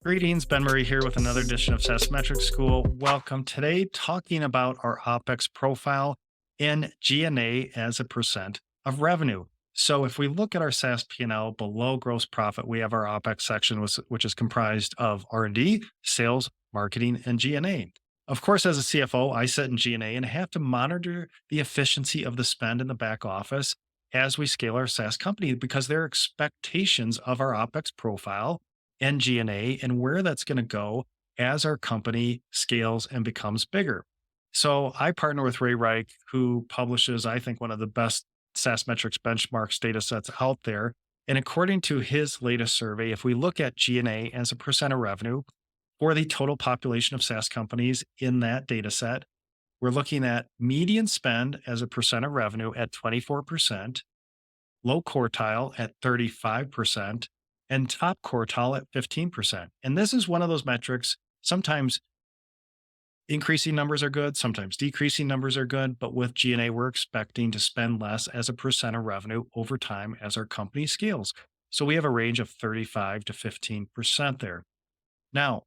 Greetings, Ben Murray here with another edition of SaaS Metrics School. Welcome. Today, talking about our OpEx profile in G&A as a percent of revenue. So if we look at our SaaS P&L below gross profit, we have our OpEx section, which is comprised of R&D, sales, marketing, and G&A. Of course, as a CFO, I sit in G&A and have to monitor the efficiency of the spend in the back office as we scale our SaaS company because there are expectations of our OpEx profile and G&A and where that's going to go as our company scales and becomes bigger. So I partner with Ray Rike, who publishes, I think, one of the best SaaS metrics benchmarks data sets out there. And according to his latest survey, if we look at G&A as a percent of revenue for the total population of SaaS companies in that data set, we're looking at median spend as a percent of revenue at 24%, low quartile at 35%, and top quartile at 15%. And this is one of those metrics. Sometimes increasing numbers are good, sometimes decreasing numbers are good, but with G&A, we're expecting to spend less as a percent of revenue over time as our company scales. So we have a range of 35 to 15% there. Now,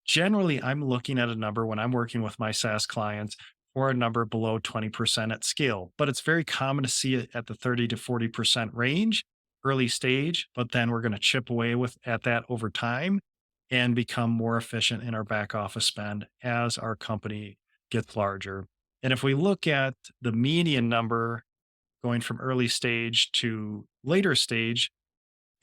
generally, I'm looking at a number when I'm working with my SaaS clients or a number below 20% at scale, but it's very common to see it at the 30 to 40% range early stage, but then we're going to chip away at that over time and become more efficient in our back office spend as our company gets larger. And if we look at the median number going from early stage to later stage,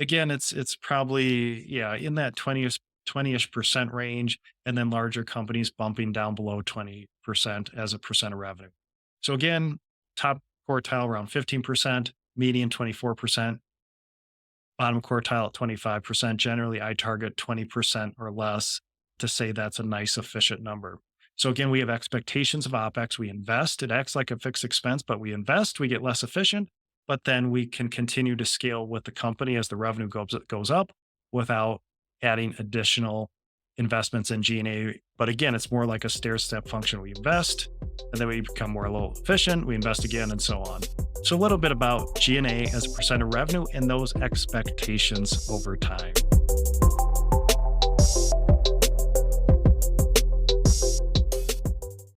again, it's probably in that 20ish percent range, and then larger companies bumping down below 20% as a percent of revenue. So again, top quartile around 15%, median 24%. Bottom quartile at 25%. Generally, I target 20% or less to say that's a nice, efficient number. So again, we have expectations of OpEx. We invest. It acts like a fixed expense, but we invest, we get less efficient, but then we can continue to scale with the company as the revenue goes up without adding additional investments in G&A. But again, it's more like a stair-step function. We invest, and then we become more a little efficient. We invest again, and so on. So a little bit about G&A as a percent of revenue and those expectations over time.